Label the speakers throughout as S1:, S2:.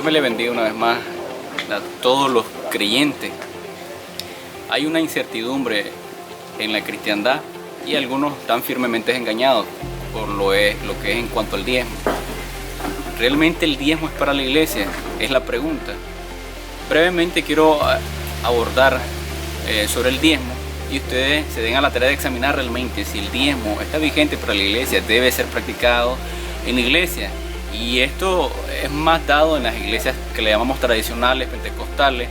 S1: me le bendiga una vez más a todos los creyentes. Hay una incertidumbre en la cristiandad y algunos están firmemente engañados por lo que es en cuanto al diezmo. ¿Realmente el diezmo es para la iglesia? Es la pregunta. Brevemente quiero abordar sobre el diezmo y ustedes se den a la tarea de examinar realmente si el diezmo está vigente para la iglesia, debe ser practicado en la iglesia. Y esto es más dado en las iglesias que le llamamos tradicionales, pentecostales,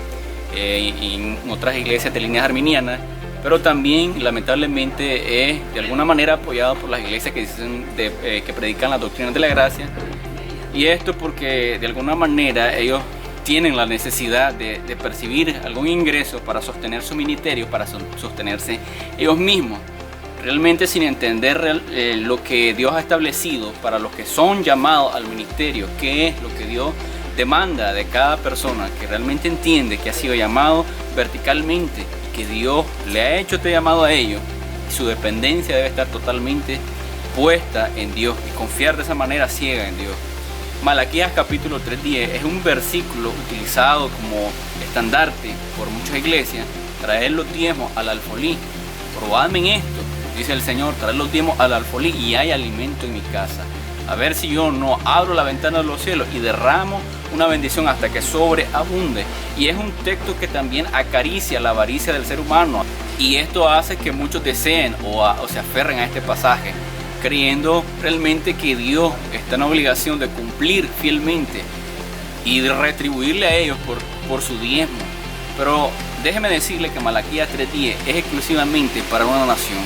S1: y en otras iglesias de líneas arminianas, pero también lamentablemente es de alguna manera apoyado por las iglesias que predican las doctrinas de la gracia. Y esto porque de alguna manera ellos tienen la necesidad de percibir algún ingreso para sostener su ministerio, para sostenerse ellos mismos, realmente sin entender lo que Dios ha establecido para los que son llamados al ministerio, qué es lo que Dios demanda de cada persona que realmente entiende que ha sido llamado verticalmente, que Dios le ha hecho este llamado a ellos, y su dependencia debe estar totalmente puesta en Dios y confiar de esa manera ciega en Dios. Malaquías capítulo 3:10 es un versículo utilizado como estandarte por muchas iglesias. Traer los diezmos al alfolí, probadme en esto, dice el Señor, traer los diezmos al alfolí y hay alimento en mi casa. A ver si yo no abro la ventana de los cielos y derramo una bendición hasta que sobreabunde. Y es un texto que también acaricia la avaricia del ser humano. Y esto hace que muchos deseen o se aferren a este pasaje, creyendo realmente que Dios está en obligación de cumplir fielmente y de retribuirle a ellos por su diezmo. Pero déjeme decirle que Malaquías 3:10 es exclusivamente para una nación.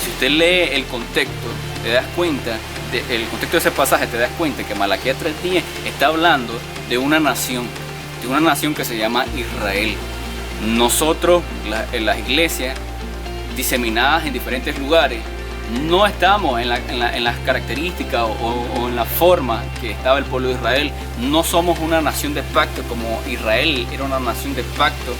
S1: Si usted lee el contexto, te das cuenta, el contexto de ese pasaje, te das cuenta que Malaquías 3:10 está hablando de una nación que se llama Israel. Nosotros, en las iglesias diseminadas en diferentes lugares, no estamos en las características o en la forma que estaba el pueblo de Israel. No somos una nación de pacto como Israel era una nación de pacto.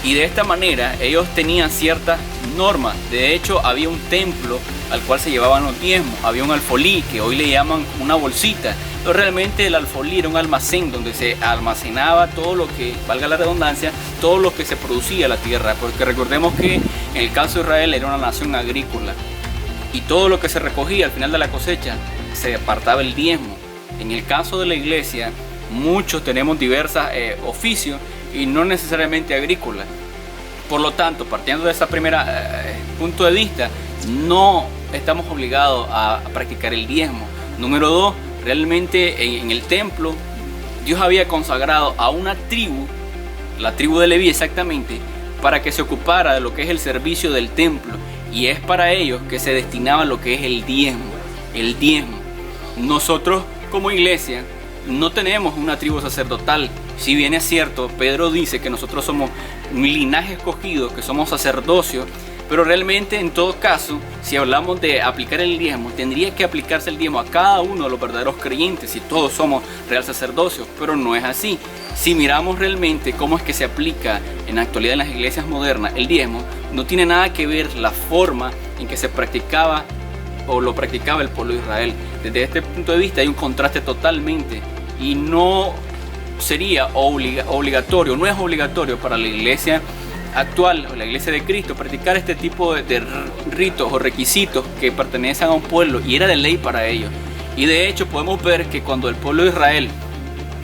S1: Y de esta manera ellos tenían ciertas normas. De hecho, había un templo al cual se llevaban los diezmos. Había un alfolí, que hoy le llaman una bolsita. Pero realmente el alfolí era un almacén donde se almacenaba todo lo que, valga la redundancia, todo lo que se producía en la tierra. Porque recordemos que en el caso de Israel era una nación agrícola. Y todo lo que se recogía al final de la cosecha se apartaba el diezmo. En el caso de la iglesia, muchos tenemos diversos oficios y no necesariamente agrícolas. Por lo tanto, partiendo de ese primer punto de vista, no estamos obligados a practicar el diezmo. Número 2, realmente en el templo Dios había consagrado a una tribu, la tribu de Leví exactamente, para que se ocupara de lo que es el servicio del templo. Y es para ellos que se destinaba lo que es el diezmo. El diezmo. Nosotros como iglesia no tenemos una tribu sacerdotal. Si bien es cierto, Pedro dice que nosotros somos un linaje escogido, que somos sacerdocios, pero realmente en todo caso, si hablamos de aplicar el diezmo, tendría que aplicarse el diezmo a cada uno de los verdaderos creyentes, si todos somos real sacerdocios, pero no es así. Si miramos realmente cómo es que se aplica en la actualidad en las iglesias modernas el diezmo, no tiene nada que ver la forma en que se practicaba o lo practicaba el pueblo de Israel. Desde este punto de vista hay un contraste totalmente y no sería obligatorio, no es obligatorio para la iglesia actual o la iglesia de Cristo practicar este tipo de ritos o requisitos que pertenecen a un pueblo y era de ley para ellos. Y de hecho podemos ver que cuando el pueblo de Israel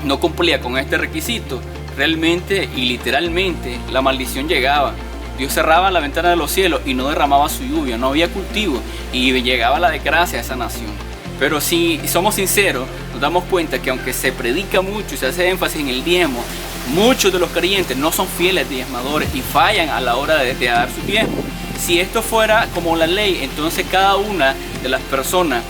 S1: no cumplía con este requisito, realmente y literalmente la maldición llegaba. Dios cerraba la ventana de los cielos y no derramaba su lluvia, no había cultivo y llegaba la desgracia a esa nación. Pero si somos sinceros, nos damos cuenta que aunque se predica mucho y se hace énfasis en el diezmo, muchos de los creyentes no son fieles diezmadores y fallan a la hora de dar su diezmo. Si esto fuera como la ley, entonces cada una de las personas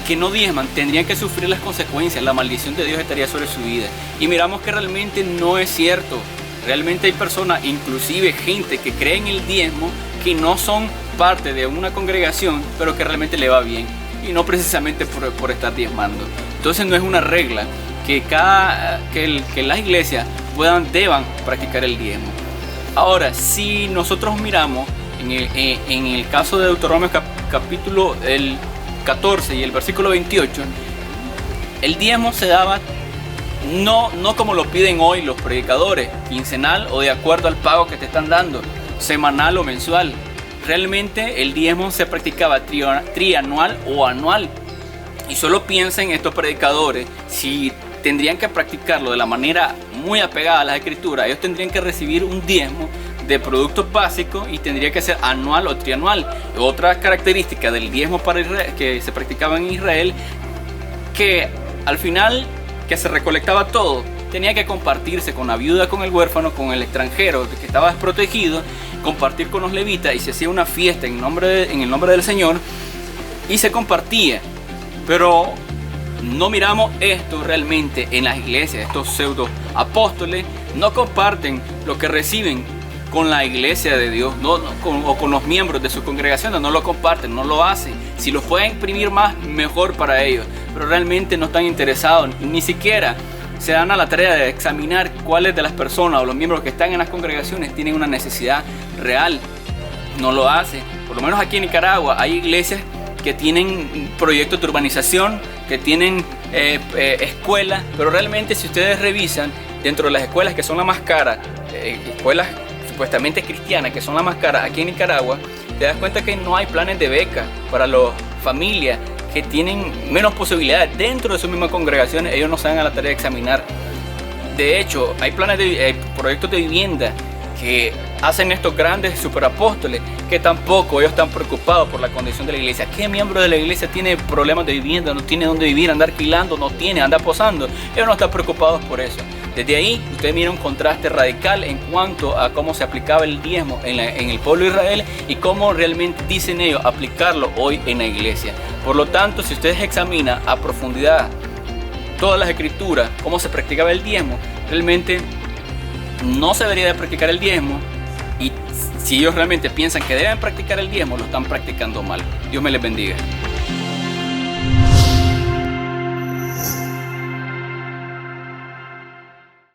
S1: que no diezman tendrían que sufrir las consecuencias, la maldición de Dios estaría sobre su vida. Y miramos que realmente no es cierto. Realmente hay personas, inclusive gente que cree en el diezmo, que no son parte de una congregación, pero que realmente le va bien. Y no precisamente por estar diezmando. Entonces no es una regla que las iglesias deban practicar el diezmo. Ahora, si nosotros miramos en el caso de Deuteronomio capítulo 14 y el versículo 28, el diezmo se daba No como lo piden hoy los predicadores, quincenal o de acuerdo al pago que te están dando, semanal o mensual. Realmente el diezmo se practicaba trianual o anual. Y solo piensen estos predicadores, si tendrían que practicarlo de la manera muy apegada a las escrituras, ellos tendrían que recibir un diezmo de productos básicos y tendría que ser anual o trianual. Otra característica del diezmo para Israel, que se practicaba en Israel, que al final que se recolectaba todo, tenía que compartirse con la viuda, con el huérfano, con el extranjero que estaba desprotegido, compartir con los levitas, y se hacía una fiesta en el nombre del Señor y se compartía. Pero no miramos esto realmente en las iglesias. Estos pseudo apóstoles no comparten lo que reciben con la iglesia de Dios, o con los miembros de sus congregaciones. No lo comparten, no lo hacen. Si los pueden imprimir más, mejor para ellos, pero realmente no están interesados, ni siquiera se dan a la tarea de examinar cuáles de las personas o los miembros que están en las congregaciones tienen una necesidad real. No lo hacen. Por lo menos aquí en Nicaragua hay iglesias que tienen proyectos de urbanización, que tienen escuelas, pero realmente si ustedes revisan dentro de las escuelas que son las más caras, escuelas supuestamente cristianas que son las más caras aquí en Nicaragua, te das cuenta que no hay planes de beca para las familias que tienen menos posibilidades. Dentro de sus mismas congregaciones ellos no se dan a la tarea de examinar. De hecho, hay proyectos de vivienda que hacen estos grandes superapóstoles, que tampoco ellos están preocupados por la condición de la iglesia. ¿Qué miembro de la iglesia tiene problemas de vivienda? No tiene dónde vivir, anda alquilando, anda posando. Ellos no están preocupados por eso. Desde ahí usted mira un contraste radical en cuanto a cómo se aplicaba el diezmo en el pueblo de Israel y cómo realmente dicen ellos aplicarlo hoy en la iglesia. Por lo tanto, si ustedes examinan a profundidad todas las escrituras, cómo se practicaba el diezmo, realmente no se debería de practicar el diezmo, y si ellos realmente piensan que deben practicar el diezmo, lo están practicando mal. Dios me les bendiga.